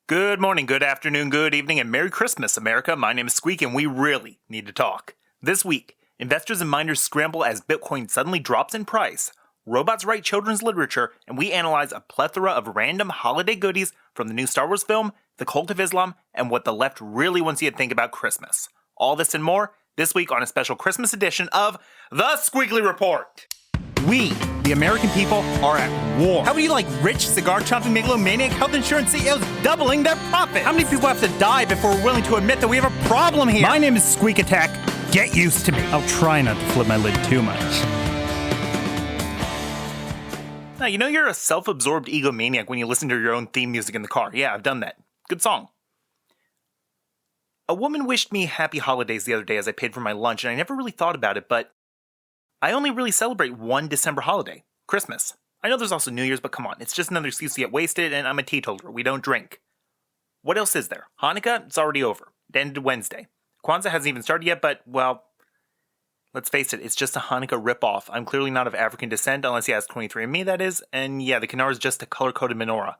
Good morning, good afternoon, good evening, and Merry Christmas, America. My name is Squeak, and we really need to talk. This week, investors and miners scramble as Bitcoin suddenly drops in price, robots write children's literature, and we analyze a plethora of random holiday goodies from the new Star Wars film, the cult of Islam, and what the left really wants you to think about Christmas. All this and more, this week on a special Christmas edition of the Squeakly Report. We, the American people, are at war. How many rich, cigar-chomping megalomaniac health insurance CEOs doubling their profits? How many people have to die before we're willing to admit that we have a problem here? My name is Squeak Attack. Get used to me. I'll try not to flip my lid too much. Now, you know you're a self-absorbed egomaniac when you listen to your own theme music in the car. Yeah, I've done that. Good song. A woman wished me happy holidays the other day as I paid for my lunch, and I never really thought about it, but I only really celebrate one December holiday, Christmas. I know there's also New Year's, but come on, it's just another excuse to get wasted, and I'm a teetotaler. We don't drink. What else is there? Hanukkah? It's already over. It ended Wednesday. Kwanzaa hasn't even started yet, but, well, let's face it, it's just a Hanukkah ripoff. I'm clearly not of African descent, unless you ask 23andMe, that is, and yeah, the Kinar is just a color-coded menorah.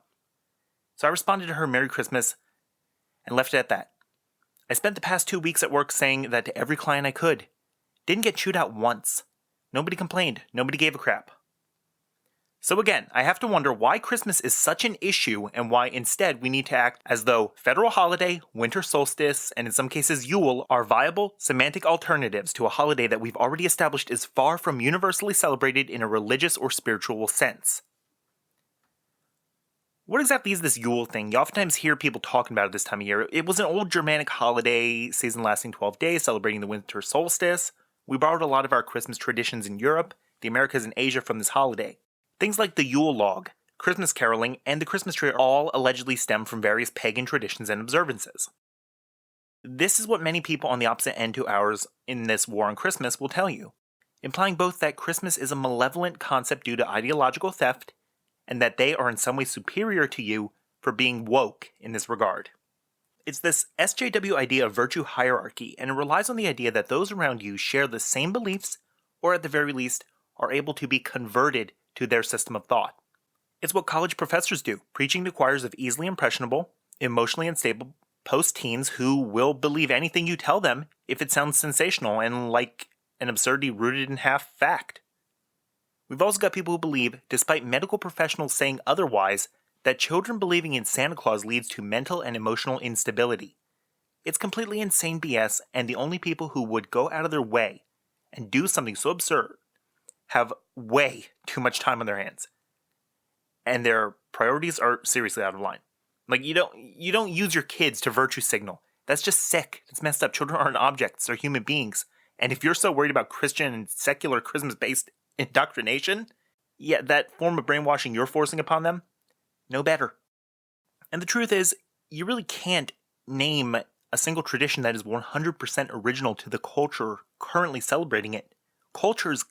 So I responded to her Merry Christmas and left it at that. I spent the past 2 weeks at work saying that to every client I could. Didn't get chewed out once. Nobody complained. Nobody gave a crap. So again, I have to wonder why Christmas is such an issue and why instead we need to act as though federal holiday, winter solstice, and in some cases Yule are viable, semantic alternatives to a holiday that we've already established is far from universally celebrated in a religious or spiritual sense. What exactly is this Yule thing? You oftentimes hear people talking about it this time of year. It was an old Germanic holiday season lasting 12 days celebrating the winter solstice. We borrowed a lot of our Christmas traditions in Europe, the Americas, and Asia from this holiday. Things like the Yule log, Christmas caroling, and the Christmas tree all allegedly stem from various pagan traditions and observances. This is what many people on the opposite end to ours in this war on Christmas will tell you, implying both that Christmas is a malevolent concept due to ideological theft, and that they are in some way superior to you for being woke in this regard. It's this SJW idea of virtue hierarchy, and it relies on the idea that those around you share the same beliefs, or at the very least, are able to be converted to their system of thought. It's what college professors do, preaching to choirs of easily impressionable, emotionally unstable post-teens who will believe anything you tell them if it sounds sensational and like an absurdity rooted in half fact. We've also got people who believe, despite medical professionals saying otherwise, that children believing in Santa Claus leads to mental and emotional instability. It's completely insane BS, and the only people who would go out of their way and do something so absurd have way too much time on their hands. And their priorities are seriously out of line. You don't use your kids to virtue signal. That's just sick. It's messed up. Children aren't objects, they're human beings. And if you're so worried about Christian and secular Christmas-based indoctrination, yeah, that form of brainwashing you're forcing upon them, no better. And the truth is, you really can't name a single tradition that is 100% original to the culture currently celebrating it. Cultures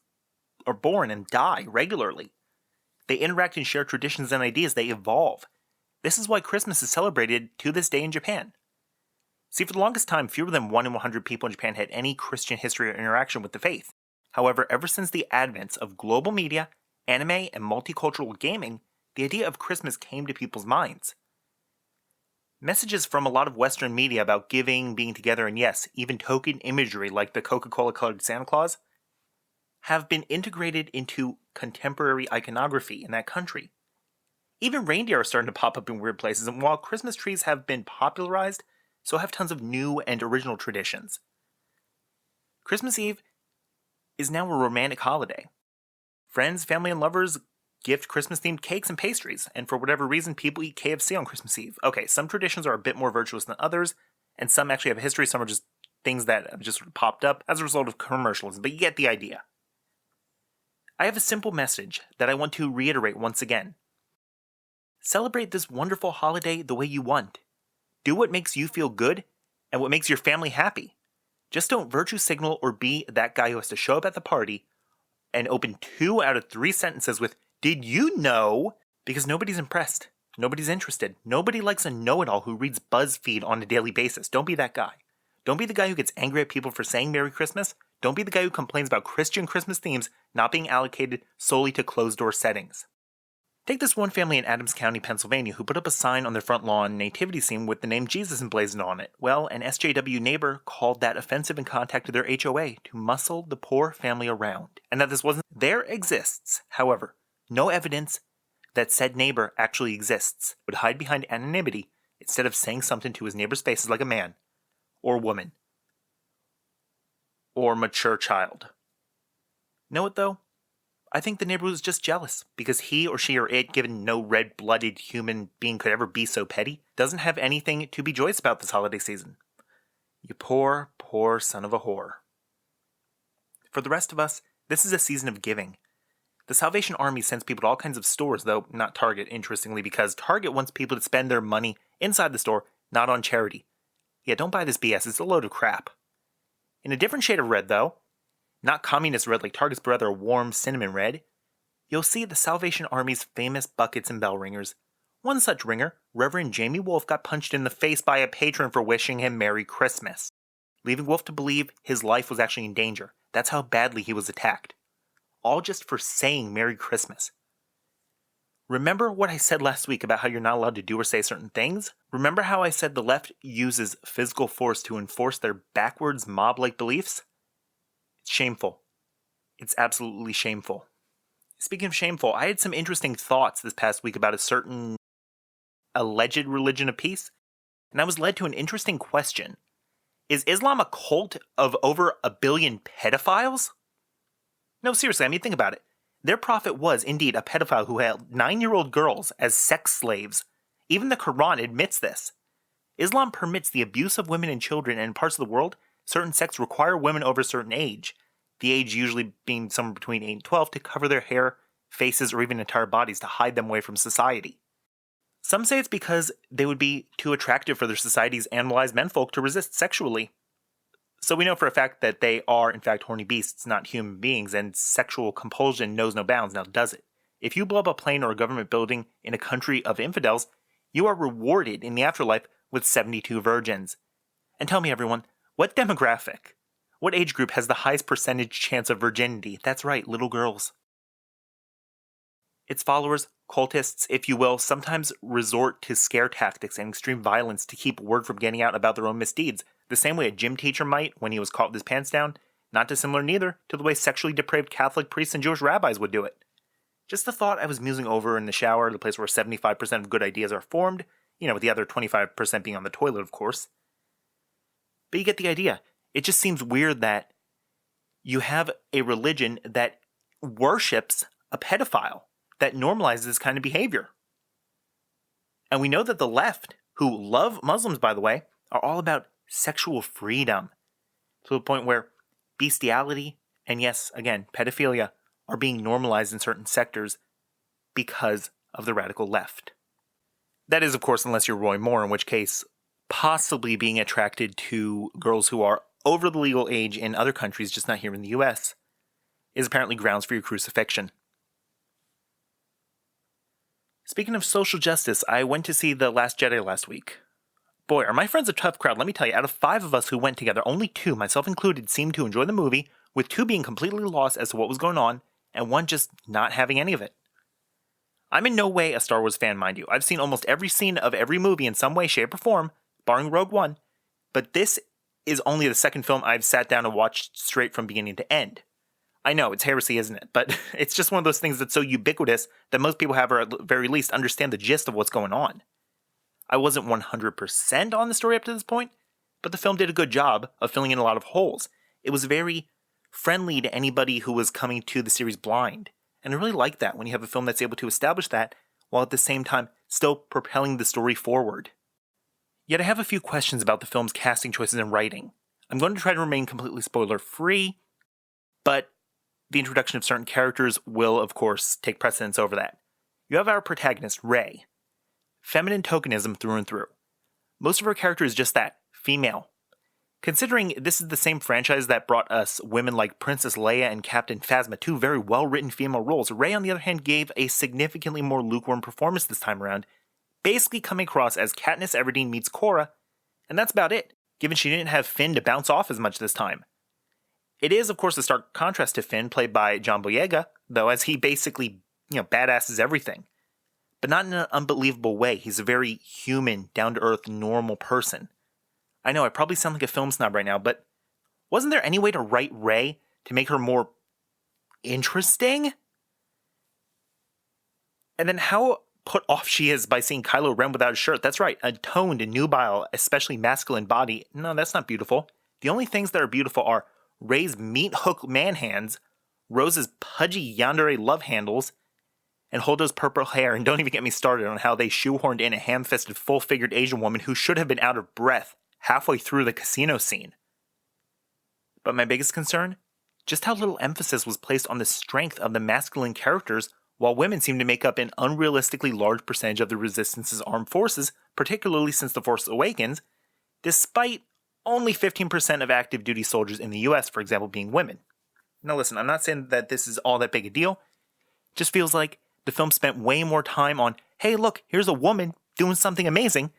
are born and die regularly. They interact and share traditions and ideas. They evolve. This is why Christmas is celebrated to this day in Japan. See, for the longest time, fewer than 1 in 100 people in Japan had any Christian history or interaction with the faith. However, ever since the advent of global media, anime, and multicultural gaming, the idea of Christmas came to people's minds. Messages from a lot of Western media about giving, being together, and yes, even token imagery like the Coca-Cola colored Santa Claus have been integrated into contemporary iconography in that country. Even reindeer are starting to pop up in weird places, and while Christmas trees have been popularized, so have tons of new and original traditions. Christmas Eve is now a romantic holiday. Friends, family, and lovers gift Christmas-themed cakes and pastries, and for whatever reason, people eat KFC on Christmas Eve. Okay, some traditions are a bit more virtuous than others, and some actually have a history, some are just things that have just sort of popped up as a result of commercialism, but you get the idea. I have a simple message that I want to reiterate once again. Celebrate this wonderful holiday the way you want. Do what makes you feel good, and what makes your family happy. Just don't virtue signal or be that guy who has to show up at the party and open 2 out of 3 sentences with, "Did you know?" Because nobody's impressed. Nobody's interested. Nobody likes a know-it-all who reads BuzzFeed on a daily basis. Don't be that guy. Don't be the guy who gets angry at people for saying Merry Christmas. Don't be the guy who complains about Christian Christmas themes not being allocated solely to closed-door settings. Take this one family in Adams County, Pennsylvania, who put up a sign on their front lawn nativity scene with the name Jesus emblazoned on it. Well, an SJW neighbor called that offensive and contacted their HOA to muscle the poor family around. And that this wasn't... There exists, however, no evidence that said neighbor actually exists, would hide behind anonymity instead of saying something to his neighbor's faces like a man, or woman, or mature child. Know what, though? I think the neighbor was just jealous because he or she or it, given no red-blooded human being could ever be so petty, doesn't have anything to be joyous about this holiday season. You poor, poor son of a whore. For the rest of us, this is a season of giving. The Salvation Army sends people to all kinds of stores, though not Target, interestingly, because Target wants people to spend their money inside the store, not on charity. Yeah, don't buy this BS, it's a load of crap. In a different shade of red, though, not communist red like Target's, but rather a warm cinnamon red, you'll see the Salvation Army's famous buckets and bell ringers. One such ringer, Reverend Jamie Wolf, got punched in the face by a patron for wishing him Merry Christmas, leaving Wolf to believe his life was actually in danger. That's how badly he was attacked. All just for saying Merry Christmas. Remember what I said last week about how you're not allowed to do or say certain things? Remember how I said the left uses physical force to enforce their backwards mob-like beliefs? It's shameful. It's absolutely shameful. Speaking of shameful, I had some interesting thoughts this past week about a certain alleged religion of peace, and I was led to an interesting question. Is Islam a cult of over 1 billion pedophiles? No, seriously, I mean, think about it. Their prophet was, indeed, a pedophile who held 9-year-old girls as sex slaves. Even the Quran admits this. Islam permits the abuse of women and children, and in parts of the world, certain sects require women over a certain age, the age usually being somewhere between 8 and 12, to cover their hair, faces, or even entire bodies to hide them away from society. Some say it's because they would be too attractive for their society's animalized menfolk to resist sexually. So we know for a fact that they are, in fact, horny beasts, not human beings, and sexual compulsion knows no bounds, now does it? If you blow up a plane or a government building in a country of infidels, you are rewarded in the afterlife with 72 virgins. And tell me, everyone, what demographic, what age group has the highest percentage chance of virginity? That's right, little girls. Its followers, cultists, if you will, sometimes resort to scare tactics and extreme violence to keep word from getting out about their own misdeeds, the same way a gym teacher might when he was caught with his pants down, not dissimilar neither to the way sexually depraved Catholic priests and Jewish rabbis would do it. Just a thought I was musing over in the shower, the place where 75% of good ideas are formed, with the other 25% being on the toilet, of course. But you get the idea. It just seems weird that you have a religion that worships a pedophile, that normalizes this kind of behavior. And we know that the left, who love Muslims, by the way, are all about sexual freedom, to the point where bestiality and, yes, again, pedophilia are being normalized in certain sectors because of the radical left. That is, of course, unless you're Roy Moore, in which case possibly being attracted to girls who are over the legal age in other countries, just not here in the US, is apparently grounds for your crucifixion. Speaking of social justice, I went to see The Last Jedi last week. Boy, are my friends a tough crowd. Let me tell you, out of 5 of us who went together, only 2, myself included, seemed to enjoy the movie, with 2 being completely lost as to what was going on, and 1 just not having any of it. I'm in no way a Star Wars fan, mind you. I've seen almost every scene of every movie in some way, shape, or form, barring Rogue One, but this is only the second film I've sat down and watched straight from beginning to end. I know, it's heresy, isn't it? But it's just one of those things that's so ubiquitous that most people have, or at the very least, understand the gist of what's going on. I wasn't 100% on the story up to this point, but the film did a good job of filling in a lot of holes. It was very friendly to anybody who was coming to the series blind. And I really like that when you have a film that's able to establish that, while at the same time still propelling the story forward. Yet I have a few questions about the film's casting choices and writing. I'm going to try to remain completely spoiler-free, but the introduction of certain characters will, of course, take precedence over that. You have our protagonist, Rey. Feminine tokenism through and through. Most of her character is just that, female. Considering this is the same franchise that brought us women like Princess Leia and Captain Phasma, 2 very well-written female roles, Rey, on the other hand, gave a significantly more lukewarm performance this time around, basically coming across as Katniss Everdeen meets Korra, and that's about it, given she didn't have Finn to bounce off as much this time. It is, of course, a stark contrast to Finn, played by John Boyega, though, as he basically, badasses everything. but not in an unbelievable way. He's a very human, down-to-earth, normal person. I know I probably sound like a film snob right now, but wasn't there any way to write Rey to make her more interesting? And then how put off she is by seeing Kylo Ren without a shirt. That's right, a toned and nubile, especially masculine body. No, that's not beautiful. The only things that are beautiful are Rey's meat hook man hands, Rose's pudgy yandere love handles, and Holdo's purple hair. And don't even get me started on how they shoehorned in a ham-fisted, full-figured Asian woman who should have been out of breath halfway through the casino scene. But my biggest concern? Just how little emphasis was placed on the strength of the masculine characters, while women seem to make up an unrealistically large percentage of the Resistance's armed forces, particularly since The Force Awakens, despite only 15% of active duty soldiers in the US, for example, being women. Now listen, I'm not saying that this is all that big a deal. It just feels like the film spent way more time on, hey look, here's a woman doing something amazing,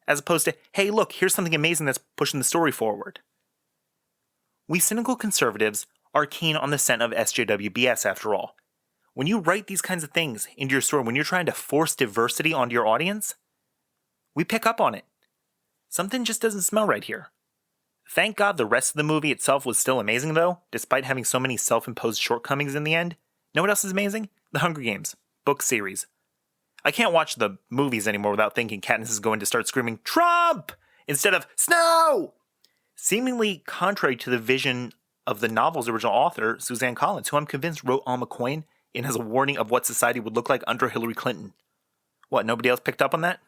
as opposed to, hey look, here's something amazing that's pushing the story forward. We cynical conservatives are keen on the scent of SJWBS after all. When you write these kinds of things into your story, when you're trying to force diversity onto your audience, we pick up on it. Something just doesn't smell right here. Thank God the rest of the movie itself was still amazing though, despite having so many self-imposed shortcomings in the end. Know what else is amazing? The Hunger Games book series. I can't watch the movies anymore without thinking Katniss is going to start screaming, Trump! Instead of, Snow! Seemingly contrary to the vision of the novel's original author, Suzanne Collins, who I'm convinced wrote Alma Coin in as a warning of what society would look like under Hillary Clinton. What, nobody else picked up on that?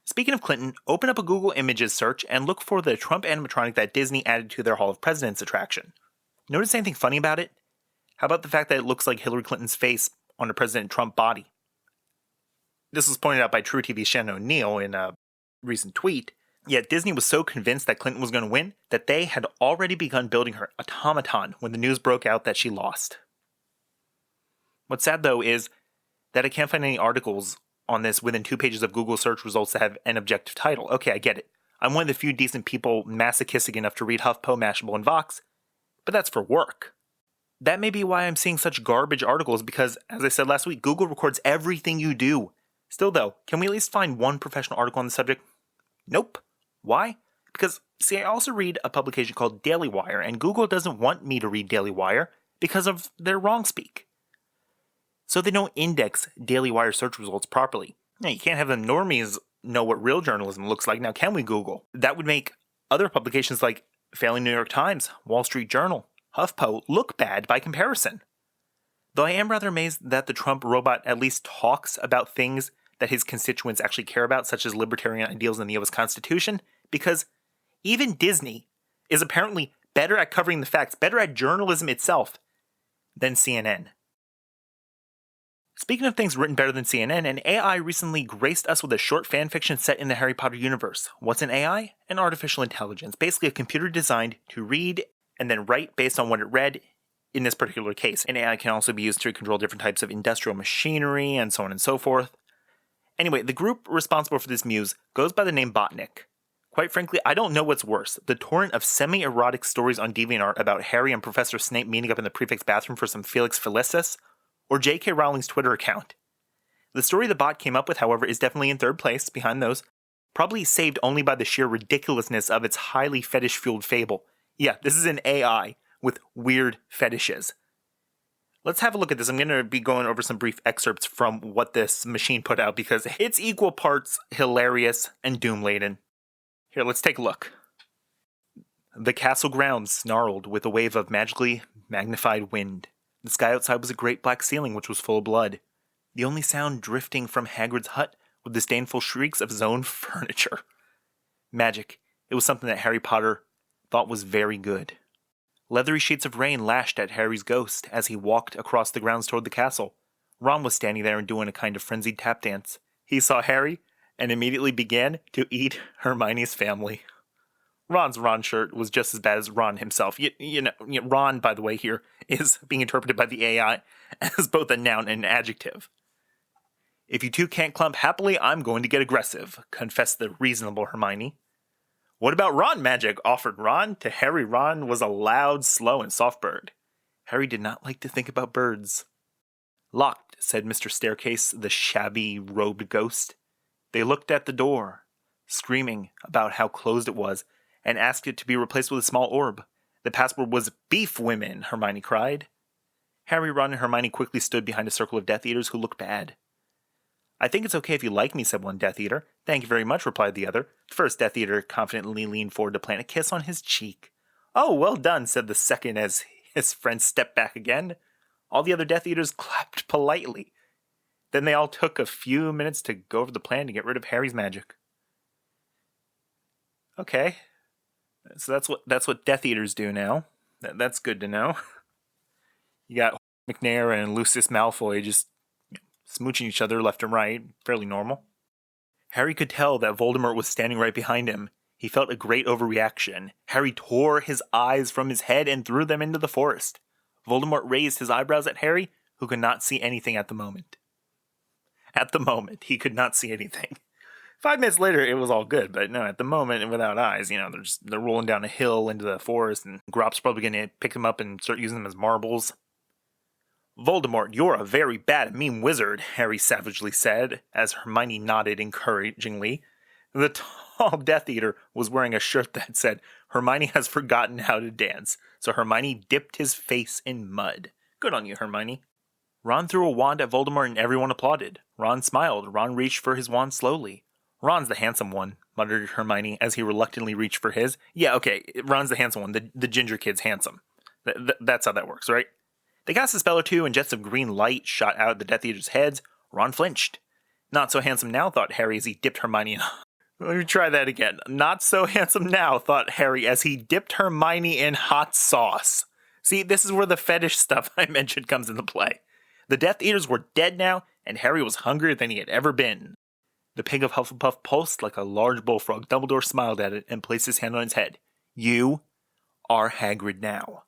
Speaking of Clinton, open up a Google Images search and look for the Trump animatronic that Disney added to their Hall of Presidents attraction. Notice anything funny about it? How about the fact that it looks like Hillary Clinton's face on a President Trump body? This was pointed out by True TV's Shannon O'Neill in a recent tweet. Yet Disney was so convinced that Clinton was going to win that they had already begun building her automaton when the news broke out that she lost. What's sad though is that I can't find any articles on this within 2 pages of Google search results that have an objective title. Okay, I get it. I'm one of the few decent people masochistic enough to read HuffPo, Mashable, and Vox, but that's for work. That may be why I'm seeing such garbage articles because, as I said last week, Google records everything you do. Still though, can we at least find one professional article on the subject? Nope. Why? Because, see, I also read a publication called Daily Wire, and Google doesn't want me to read Daily Wire because of their wrong speak. So they don't index Daily Wire search results properly. Now, you can't have the normies know what real journalism looks like. Now, can we Google? That would make other publications like Failing New York Times, Wall Street Journal, HuffPo look bad by comparison. Though I am rather amazed that the Trump robot at least talks about things that his constituents actually care about, such as libertarian ideals in the U.S. Constitution, because even Disney is apparently better at covering the facts, better at journalism itself, than CNN. Speaking of things written better than CNN, an AI recently graced us with a short fanfiction set in the Harry Potter universe. What's an AI? An artificial intelligence, basically a computer designed to read and then write based on what it read in this particular case. An AI can also be used to control different types of industrial machinery and so on and so forth. Anyway, the group responsible for this muse goes by the name Botnik. Quite frankly, I don't know what's worse, the torrent of semi-erotic stories on DeviantArt about Harry and Professor Snape meeting up in the prefect's bathroom for some Felix Felicis, or J.K. Rowling's Twitter account. The story the bot came up with, however, is definitely in third place behind those, probably saved only by the sheer ridiculousness of its highly fetish-fueled fable. Yeah, this is an AI with weird fetishes. Let's have a look at this. I'm going to be going over some brief excerpts from what this machine put out because it's equal parts hilarious and doom-laden. Here, let's take a look. The castle grounds snarled with a wave of magically magnified wind. The sky outside was a great black ceiling which was full of blood. The only sound drifting from Hagrid's hut were disdainful shrieks of his own furniture. Magic. It was something that Harry Potter thought was very good. Leathery sheets of rain lashed at Harry's ghost as he walked across the grounds toward the castle. Ron was standing there and doing a kind of frenzied tap dance. He saw Harry and immediately began to eat Hermione's family. Ron's Ron shirt was just as bad as Ron himself. Ron, by the way, here is being interpreted by the AI as both a noun and an adjective. If you two can't clump happily, I'm going to get aggressive, confessed the reasonable Hermione. What about Ron magic? Offered Ron. To Harry, Ron was a loud, slow, and soft bird. Harry did not like to think about birds. Locked, said Mr. Staircase, the shabby robed ghost. They looked at the door, screaming about how closed it was, and asked it to be replaced with a small orb. The password was beef women, Hermione cried. Harry, Ron, and Hermione quickly stood behind a circle of Death Eaters who looked bad. I think it's okay if you like me, said one Death Eater. Thank you very much, replied the other. The first Death Eater confidently leaned forward to plant a kiss on his cheek. Oh, well done, said the second as his friend stepped back again. All the other Death Eaters clapped politely. Then they all took a few minutes to go over the plan to get rid of Harry's magic. Okay. So that's what Death Eaters do now. That's good to know. You got McNair and Lucius Malfoy just smooching each other left and right. Fairly normal. Harry could tell that Voldemort was standing right behind him. He felt a great overreaction. Harry tore his eyes from his head and threw them into the forest. Voldemort raised his eyebrows at Harry, who could not see anything at the moment. At the moment, he could not see anything. 5 minutes later, it was all good, but no, at the moment, without eyes, they're rolling down a hill into the forest, and Grop's probably going to pick them up and start using them as marbles. Voldemort, you're a very bad and mean wizard, Harry savagely said, as Hermione nodded encouragingly. The tall Death Eater was wearing a shirt that said, Hermione has forgotten how to dance, so Hermione dipped his face in mud. Good on you, Hermione. Ron threw a wand at Voldemort and everyone applauded. Ron smiled. Ron reached for his wand slowly. Ron's the handsome one, muttered Hermione as he reluctantly reached for his. Yeah, okay, Ron's the handsome one. The ginger kid's handsome. That's how that works, right? They cast a spell or two and jets of green light shot out of the Death Eaters' heads. Ron flinched. Not so handsome now, thought Harry as he dipped Hermione in... Let me try that again. Not so handsome now, thought Harry as he dipped Hermione in hot sauce. See, this is where the fetish stuff I mentioned comes into play. The Death Eaters were dead now, and Harry was hungrier than he had ever been. The pig of Hufflepuff pulsed like a large bullfrog. Dumbledore smiled at it and placed his hand on its head. You are Hagrid now.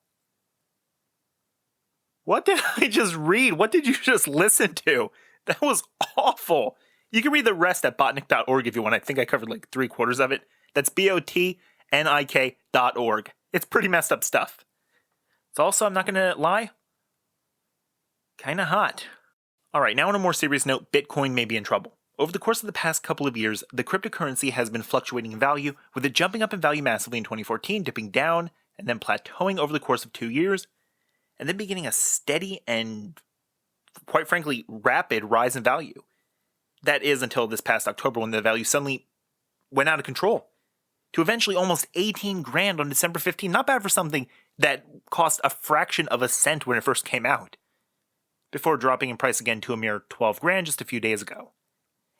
What did I just read? What did you just listen to? That was awful. You can read the rest at botnik.org if you want. I think I covered like 3/4 of it. That's botnik.org. It's pretty messed up stuff. It's also, I'm not going to lie, kind of hot. All right, now on a more serious note, Bitcoin may be in trouble. Over the course of the past couple of years, the cryptocurrency has been fluctuating in value, with it jumping up in value massively in 2014, dipping down, and then plateauing over the course of 2 years, and then beginning a steady and, quite frankly, rapid rise in value. That is until this past October when the value suddenly went out of control to eventually almost 18 grand on December 15. Not bad for something that cost a fraction of a cent when it first came out, before dropping in price again to a mere 12 grand just a few days ago.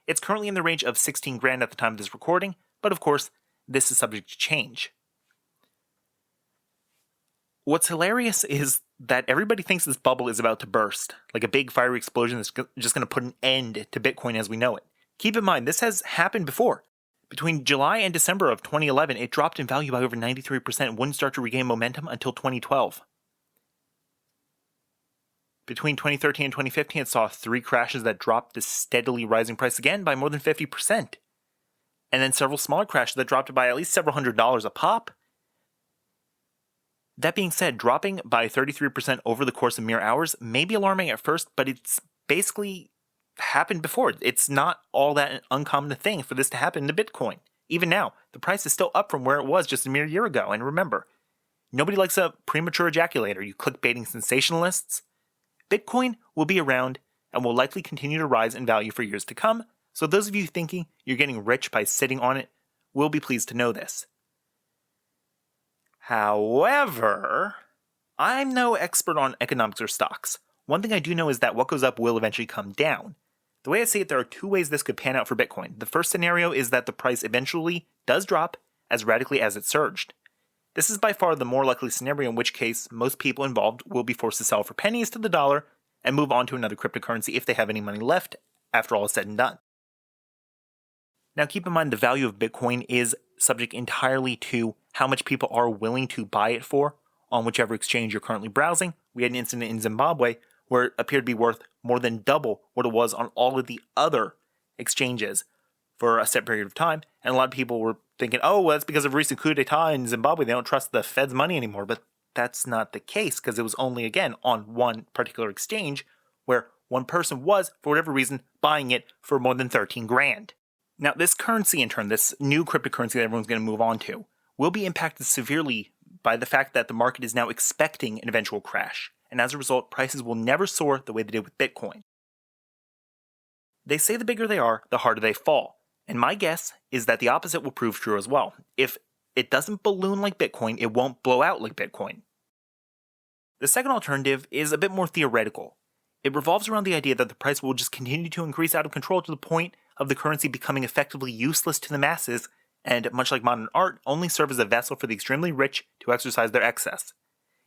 It's currently in the range of 16 grand at the time of this recording, but of course, this is subject to change. What's hilarious is that everybody thinks this bubble is about to burst, like a big fiery explosion that's just going to put an end to Bitcoin as we know it. Keep in mind, this has happened before. Between July and December of 2011, it dropped in value by over 93% and wouldn't start to regain momentum until 2012. Between 2013 and 2015, it saw 3 crashes that dropped the steadily rising price again by more than 50%. And then several smaller crashes that dropped it by at least several $100s a pop. That being said, dropping by 33% over the course of mere hours may be alarming at first, but it's basically happened before. It's not all that uncommon a thing for this to happen to Bitcoin. Even now, the price is still up from where it was just a mere year ago. And remember, nobody likes a premature ejaculator, you clickbaiting sensationalists. Bitcoin will be around and will likely continue to rise in value for years to come, so those of you thinking you're getting rich by sitting on it will be pleased to know this. However, I'm no expert on economics or stocks. One thing I do know is that what goes up will eventually come down. The way I see it, there are 2 ways this could pan out for Bitcoin. The first scenario is that the price eventually does drop as radically as it surged. This is by far the more likely scenario, in which case most people involved will be forced to sell for pennies to the dollar and move on to another cryptocurrency if they have any money left after all is said and done. Now keep in mind the value of Bitcoin is subject entirely to how much people are willing to buy it for on whichever exchange you're currently browsing. We had an incident in Zimbabwe where it appeared to be worth more than double what it was on all of the other exchanges for a set period of time, and a lot of people were thinking, oh, well, that's because of a recent coup d'etat in Zimbabwe. They don't trust the Fed's money anymore, but that's not the case because it was only, again, on one particular exchange where one person was, for whatever reason, buying it for more than 13 grand. Now, this currency in turn, this new cryptocurrency that everyone's going to move on to, will be impacted severely by the fact that the market is now expecting an eventual crash, and as a result, prices will never soar the way they did with Bitcoin. They say the bigger they are, the harder they fall, and my guess is that the opposite will prove true as well. If it doesn't balloon like Bitcoin, it won't blow out like Bitcoin. The second alternative is a bit more theoretical. It revolves around the idea that the price will just continue to increase out of control to the point of the currency becoming effectively useless to the masses, and much like modern art, only serve as a vessel for the extremely rich to exercise their excess.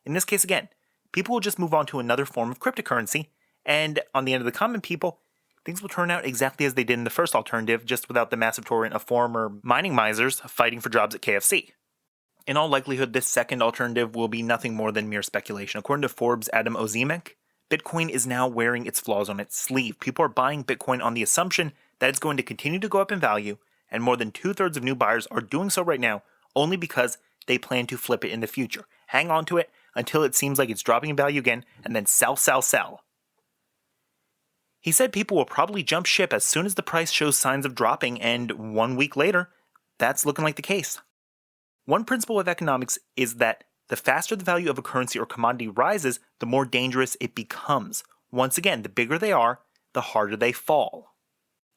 In this case again, people will just move on to another form of cryptocurrency, and on the end of the common people, things will turn out exactly as they did in the first alternative, just without the massive torrent of former mining misers fighting for jobs at KFC. In all likelihood, this second alternative will be nothing more than mere speculation. According to Forbes' Adam Ozimek, Bitcoin is now wearing its flaws on its sleeve. People are buying Bitcoin on the assumption that it's going to continue to go up in value, and more than 2/3 of new buyers are doing so right now only because they plan to flip it in the future. Hang on to it until it seems like it's dropping in value again, and then sell, sell, sell. He said people will probably jump ship as soon as the price shows signs of dropping, and 1 week later, that's looking like the case. One principle of economics is that the faster the value of a currency or commodity rises, the more dangerous it becomes. Once again, the bigger they are, the harder they fall.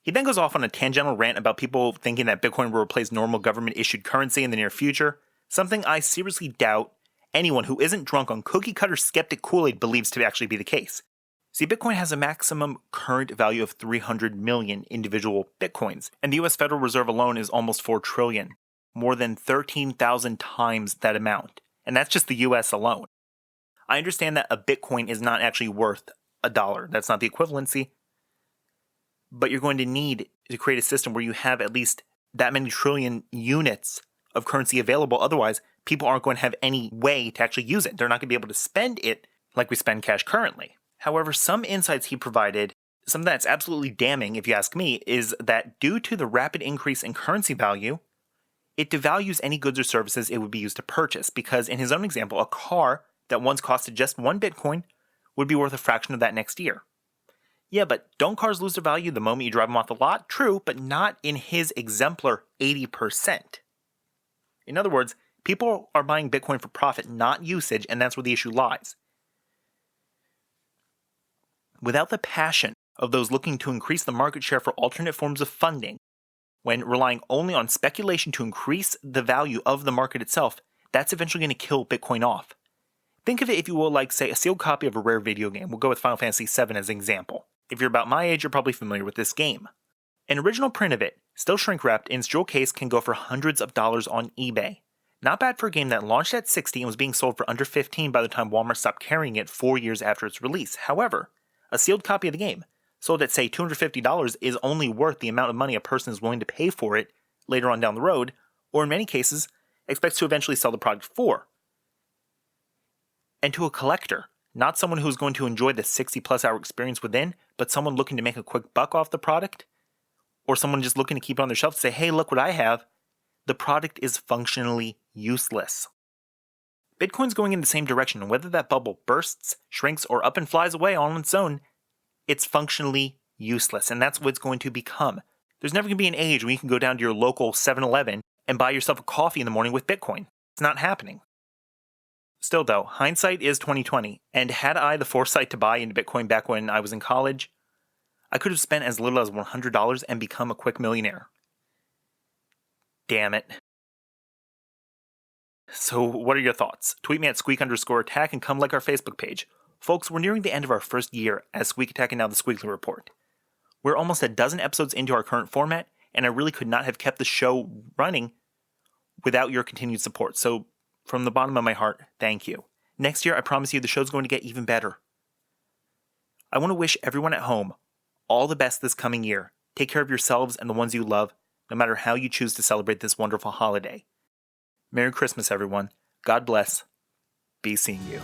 He then goes off on a tangential rant about people thinking that Bitcoin will replace normal government-issued currency in the near future, something I seriously doubt anyone who isn't drunk on cookie-cutter skeptic Kool-Aid believes to actually be the case. See, Bitcoin has a maximum current value of 300 million individual Bitcoins, and the US Federal Reserve alone is almost 4 trillion, more than 13,000 times that amount. And that's just the US alone. I understand that a Bitcoin is not actually worth $1. That's not the equivalency. But you're going to need to create a system where you have at least that many trillion units of currency available. Otherwise, people aren't going to have any way to actually use it. They're not going to be able to spend it like we spend cash currently. However, some insights he provided, something that's absolutely damning if you ask me, is that due to the rapid increase in currency value, it devalues any goods or services it would be used to purchase, because in his own example, a car that once costed just 1 Bitcoin would be worth a fraction of that next year. Yeah, but don't cars lose their value the moment you drive them off the lot? True, but not in his exemplar 80%. In other words, people are buying Bitcoin for profit, not usage, and that's where the issue lies. Without the passion of those looking to increase the market share for alternate forms of funding, when relying only on speculation to increase the value of the market itself, that's eventually going to kill Bitcoin off. Think of it, if you will, like, say, a sealed copy of a rare video game. We'll go with Final Fantasy VII as an example. If you're about my age, you're probably familiar with this game. An original print of it, still shrink-wrapped in its jewel case, can go for hundreds of dollars on eBay. Not bad for a game that launched at $60 and was being sold for under $15 by the time Walmart stopped carrying it 4 years after its release. However, a sealed copy of the game, sold at say $250, is only worth the amount of money a person is willing to pay for it later on down the road, or in many cases, expects to eventually sell the product for. And to a collector, not someone who's going to enjoy the 60+ hour experience within, but someone looking to make a quick buck off the product, or someone just looking to keep it on their shelf to say, hey, look what I have, the product is functionally useless. Bitcoin's going in the same direction, and whether that bubble bursts, shrinks, or up and flies away on its own, it's functionally useless, and that's what it's going to become. There's never going to be an age when you can go down to your local 7-Eleven and buy yourself a coffee in the morning with Bitcoin. It's not happening. Still though, hindsight is 20/20, and had I the foresight to buy into Bitcoin back when I was in college, I could have spent as little as $100 and become a quick millionaire. Damn it. So what are your thoughts? Tweet me at Squeak_Attack and come like our Facebook page. Folks, we're nearing the end of our first year as Squeak Attack and now the Squeakly Report. We're almost a dozen episodes into our current format, and I really could not have kept the show running without your continued support. So from the bottom of my heart, thank you. Next year, I promise you the show's going to get even better. I want to wish everyone at home all the best this coming year. Take care of yourselves and the ones you love, no matter how you choose to celebrate this wonderful holiday. Merry Christmas, everyone. God bless. Be seeing you.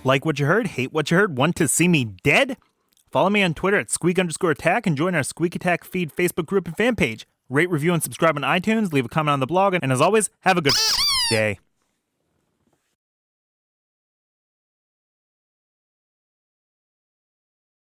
Like what you heard, hate what you heard, want to see me dead? Follow me on Twitter at Squeak_Attack and join our Squeak Attack feed Facebook group and fan page. Rate, review, and subscribe on iTunes, leave a comment on the blog, and as always, have a good day.